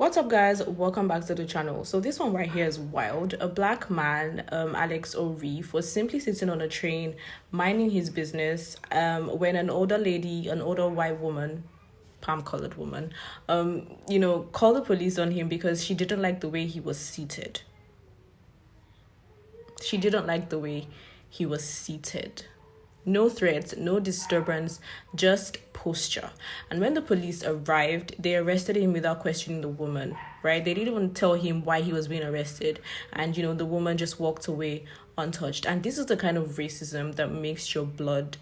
What's up, guys? Welcome back to the channel. So this one right here is wild. A black man, Alex O'Reef, was simply sitting on a train minding his business when an older lady, an older white woman, palm-colored woman, called the police on him because she didn't like the way he was seated. She didn't like the way he was seated. No threats, no disturbance, just posture. And when the police arrived, they arrested him without questioning the woman, right? They didn't even tell him why he was being arrested. And, the woman just walked away untouched. And this is the kind of racism that makes your blood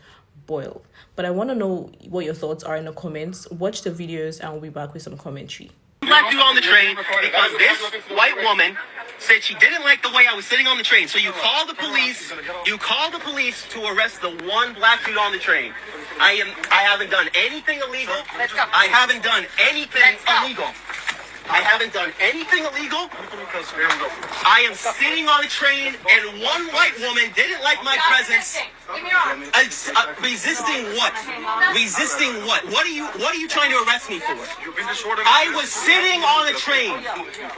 boil. But I want to know what your thoughts are in the comments. Watch the videos and we'll be back with some commentary. Left you on the train because this white woman said she didn't like the way I was sitting on the train. So you called the police. You called the police to arrest the one black dude on the train. I haven't done anything illegal. I haven't done anything illegal. I haven't done anything illegal. I am sitting on a train and one white woman didn't like my presence. Resisting what? Resisting what? What are you trying to arrest me for? I was sitting on a train.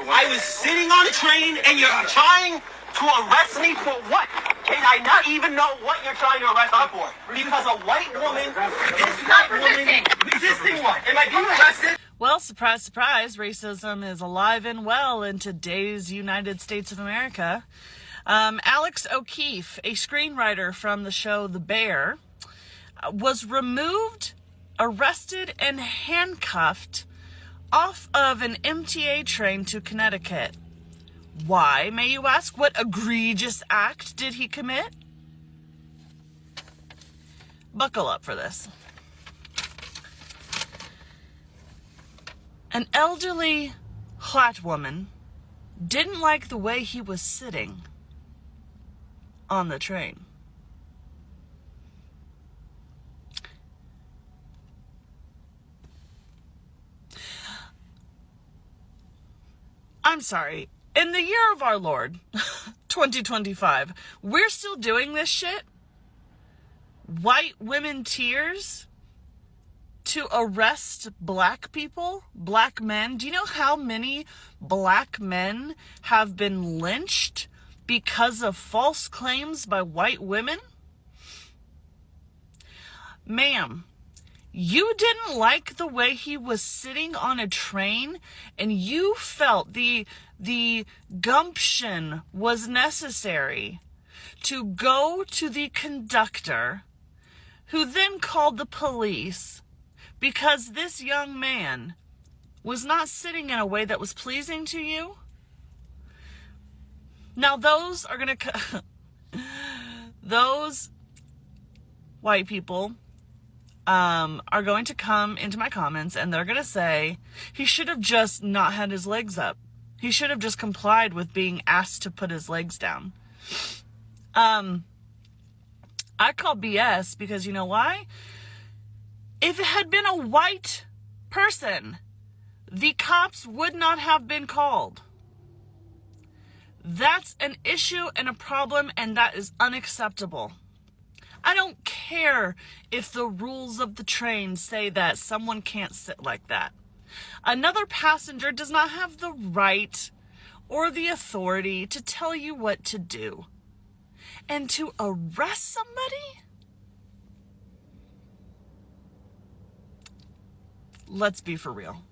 I was sitting on a train and you're trying to arrest me for what? Can I not even know what you're trying to arrest me for? Because a white woman, this white woman, resisting what? Am I being arrested? Well, surprise, surprise, racism is alive and well in today's United States of America. Alex O'Keefe, a screenwriter from the show The Bear, was removed, arrested, and handcuffed off of an MTA train to Connecticut. Why, may you ask? What egregious act did he commit? Buckle up for this. An elderly white woman didn't like the way he was sitting on the train. I'm sorry. In the year of our Lord, 2025, we're still doing this shit? White women tears? To arrest black people, black men. Do you know how many black men have been lynched because of false claims by white women? Ma'am, you didn't like the way he was sitting on a train and you felt the gumption was necessary to go to the conductor, who then called the police because this young man was not sitting in a way that was pleasing to you. Now those are going to, those white people are going to come into my comments and they're going to say, he should have just not had his legs up. He should have just complied with being asked to put his legs down. I call BS because you know why? If it had been a white person, the cops would not have been called. That's an issue and a problem, and that is unacceptable. I don't care if the rules of the train say that someone can't sit like that. Another passenger does not have the right or the authority to tell you what to do. And to arrest somebody? Let's be for real.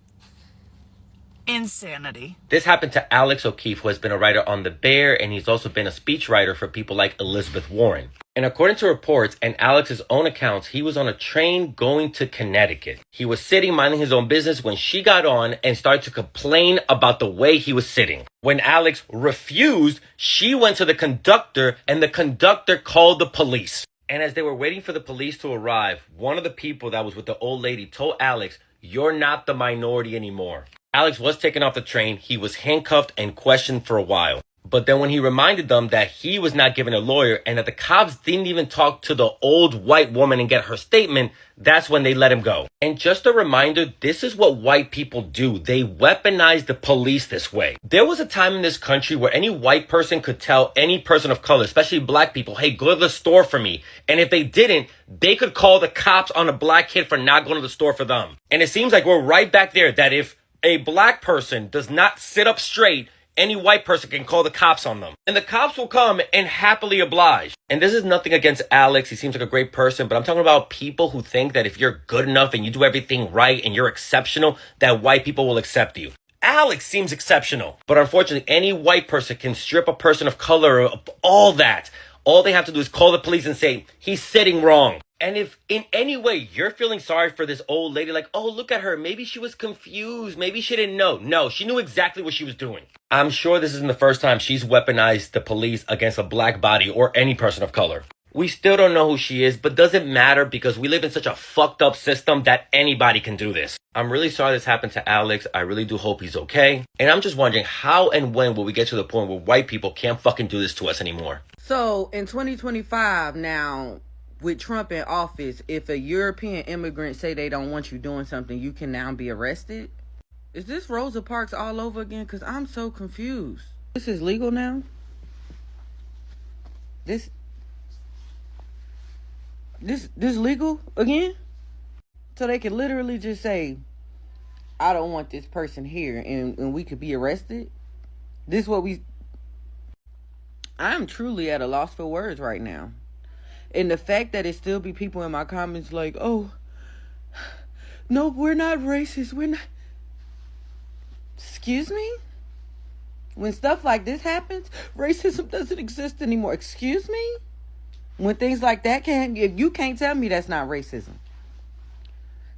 Insanity. This happened to Alex O'Keefe, who has been a writer on The Bear, and he's also been a speechwriter for people like Elizabeth Warren. And according to reports and Alex's own accounts, he was on a train going to Connecticut. He was sitting minding his own business when she got on and started to complain about the way he was sitting. When Alex refused, she went to the conductor and the conductor called the police. And as they were waiting for the police to arrive, one of the people that was with the old lady told Alex, "You're not the minority anymore." Alex was taken off the train. He was handcuffed and questioned for a while. But then when he reminded them that he was not given a lawyer and that the cops didn't even talk to the old white woman and get her statement, that's when they let him go. And just a reminder, this is what white people do. They weaponize the police this way. There was a time in this country where any white person could tell any person of color, especially black people, hey, go to the store for me. And if they didn't, they could call the cops on a black kid for not going to the store for them. And it seems like we're right back there, that if a black person does not sit up straight, any white person can call the cops on them. And the cops will come and happily oblige. And this is nothing against Alex. He seems like a great person. But I'm talking about people who think that if you're good enough and you do everything right and you're exceptional, that white people will accept you. Alex seems exceptional. But unfortunately, any white person can strip a person of color of all that. All they have to do is call the police and say, he's sitting wrong. And if in any way you're feeling sorry for this old lady, like, oh, look at her, maybe she was confused, maybe she didn't know. No, she knew exactly what she was doing. I'm sure this isn't the first time she's weaponized the police against a black body or any person of color. We still don't know who she is, but doesn't matter because we live in such a fucked up system that anybody can do this. I'm really sorry this happened to Alex. I really do hope he's okay. And I'm just wondering, how and when will we get to the point where white people can't fucking do this to us anymore? So in 2025 now, with Trump in office, if a European immigrant say they don't want you doing something, you can now be arrested? Is this Rosa Parks all over again? Because I'm so confused. This is legal now? This legal again? So they can literally just say, I don't want this person here, and we could be arrested? This what we... I'm truly at a loss for words right now. And the fact that it still be people in my comments like, oh, no, we're not racist. We're not. Excuse me? When stuff like this happens, racism doesn't exist anymore. Excuse me? When things like that you can't tell me that's not racism.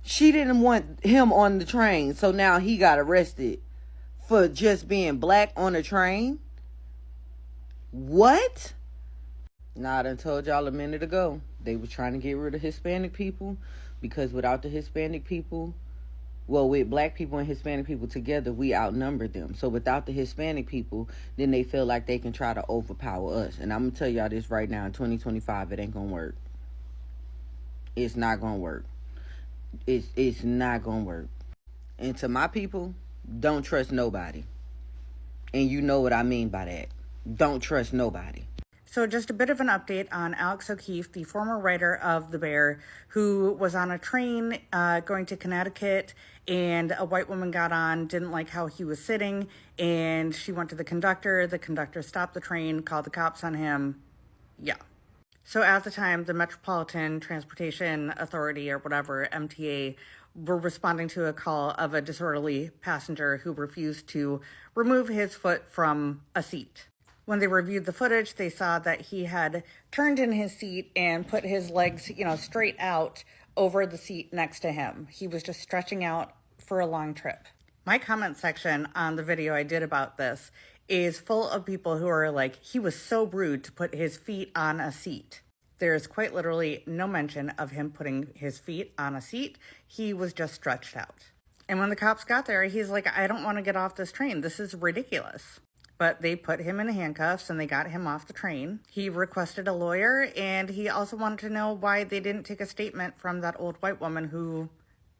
She didn't want him on the train, so now he got arrested for just being black on a train? What? Nah, I done told y'all a minute ago. They were trying to get rid of Hispanic people because without the Hispanic people, well, with black people and Hispanic people together, we outnumber them. So without the Hispanic people, then they feel like they can try to overpower us. And I'm going to tell y'all this right now, in 2025, it ain't going to work. It's not going to work. It's not going to work. And to my people, don't trust nobody. And you know what I mean by that. Don't trust nobody. So just a bit of an update on Alex O'Keefe, the former writer of The Bear, who was on a train going to Connecticut, and a white woman got on, didn't like how he was sitting, and she went to the conductor. The conductor stopped the train, called the cops on him. Yeah. So at the time, the Metropolitan Transportation Authority, or whatever, MTA, were responding to a call of a disorderly passenger who refused to remove his foot from a seat. When they reviewed the footage, they saw that he had turned in his seat and put his legs, straight out over the seat next to him. He was just stretching out for a long trip. My comment section on the video I did about this is full of people who are like, he was so rude to put his feet on a seat. There is quite literally no mention of him putting his feet on a seat. He was just stretched out. And when the cops got there, he's like, I don't want to get off this train. This is ridiculous. But they put him in handcuffs and they got him off the train. He requested a lawyer, and he also wanted to know why they didn't take a statement from that old white woman who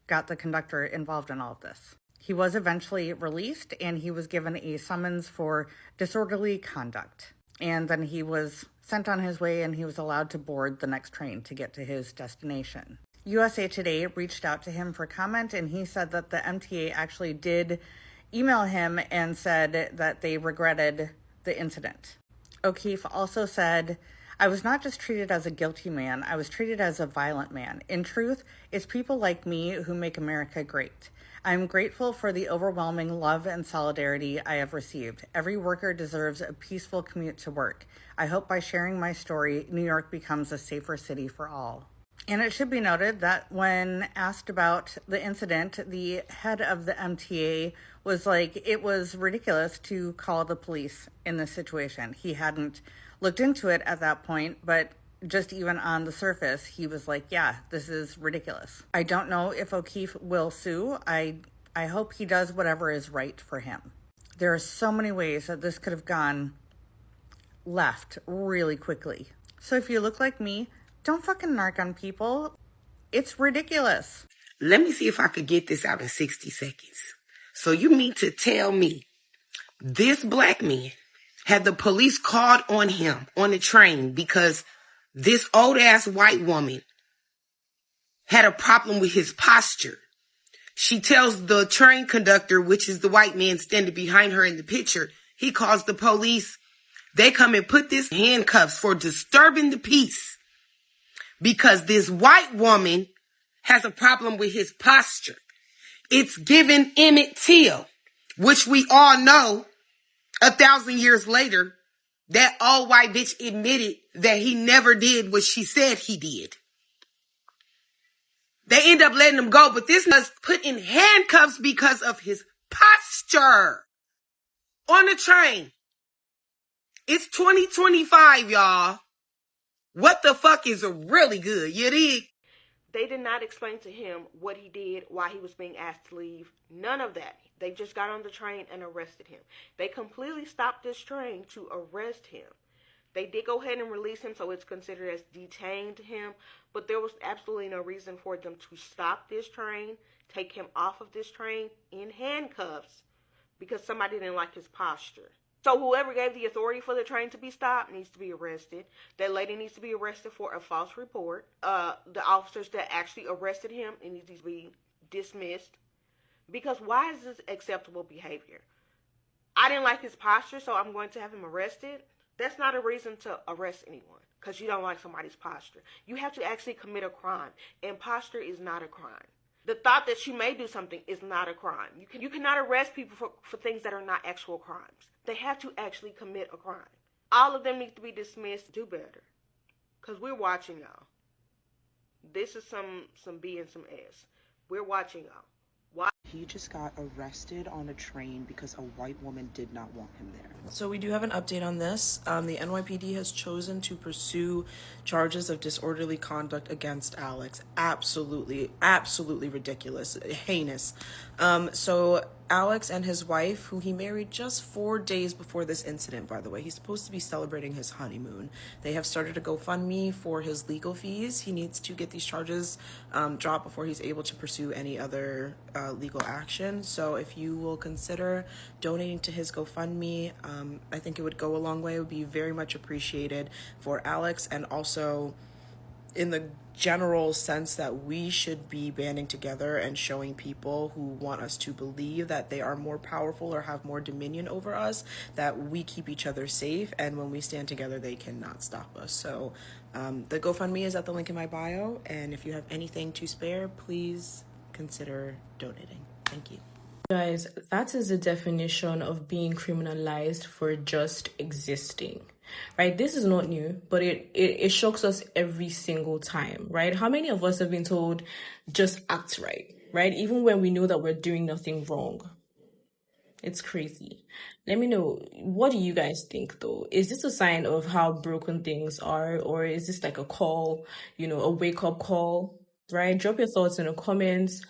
got the conductor involved in all of this. He was eventually released, and he was given a summons for disorderly conduct. And then he was sent on his way, and he was allowed to board the next train to get to his destination. USA Today reached out to him for comment, and he said that the MTA actually did email him and said that they regretted the incident. O'Keefe also said, I was not just treated as a guilty man, I was treated as a violent man. In truth, it's people like me who make America great. I'm grateful for the overwhelming love and solidarity I have received. Every worker deserves a peaceful commute to work. I hope by sharing my story, New York becomes a safer city for all. And it should be noted that when asked about the incident, the head of the MTA was like, it was ridiculous to call the police in this situation. He hadn't looked into it at that point, but just even on the surface, he was like, yeah, this is ridiculous. I don't know if O'Keefe will sue. I hope he does whatever is right for him. There are so many ways that this could have gone left really quickly. So if you look like me, don't fucking narc on people. It's ridiculous. Let me see if I could get this out in 60 seconds. So you mean to tell me this black man had the police called on him on the train because this old ass white woman had a problem with his posture? She tells the train conductor, which is the white man standing behind her in the picture, he calls the police. They come and put this handcuffs for disturbing the peace because this white woman has a problem with his posture. It's given Emmett Till, which we all know 1,000 years later, that old white bitch admitted that he never did what she said he did. They end up letting him go, but this was put in handcuffs because of his posture on the train. It's 2025, y'all. What the fuck is really good? You dig? They did not explain to him what he did, why he was being asked to leave. None of that. They just got on the train and arrested him. They completely stopped this train to arrest him. They did go ahead and release him, so it's considered as detained him. But there was absolutely no reason for them to stop this train, take him off of this train in handcuffs, because somebody didn't like his posture. So whoever gave the authority for the train to be stopped needs to be arrested. That lady needs to be arrested for a false report. The officers that actually arrested him, it needs to be dismissed. Because why is this acceptable behavior? I didn't like his posture, so I'm going to have him arrested. That's not a reason to arrest anyone because you don't like somebody's posture. You have to actually commit a crime, and posture is not a crime. The thought that you may do something is not a crime. You cannot arrest people for things that are not actual crimes. They have to actually commit a crime. All of them need to be dismissed. Do better, because we're watching y'all. This is some B and some S. We're watching y'all. He just got arrested on a train because a white woman did not want him there. So we do have an update on this. The NYPD has chosen to pursue charges of disorderly conduct against Alex. Absolutely ridiculous, heinous. So Alex and his wife, who he married just 4 days before this incident, by the way, he's supposed to be celebrating his honeymoon. They have started a GoFundMe for his legal fees. He needs to get these charges dropped before he's able to pursue any other legal action. So if you will consider donating to his GoFundMe, I think it would go a long way. It would be very much appreciated for Alex, and also in the general sense that we should be banding together and showing people who want us to believe that they are more powerful or have more dominion over us, that we keep each other safe, and when we stand together, they cannot stop us. So the GoFundMe is at the link in my bio, and if you have anything to spare, please consider donating. Thank you. Guys, that is the definition of being criminalized for just existing, right? This is not new, but it shocks us every single time, right? How many of us have been told, just act right? Even when we know that we're doing nothing wrong. It's crazy. Let me know, what do you guys think though? Is this a sign of how broken things are, or is this like a call, a wake-up call, right? Drop your thoughts in the comments.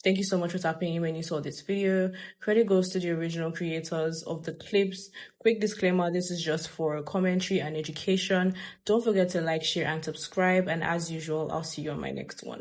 Thank you so much for tapping in when you saw this video. Credit goes to the original creators of the clips. Quick disclaimer, this is just for commentary and education. Don't forget to like, share, and subscribe. And as usual, I'll see you on my next one.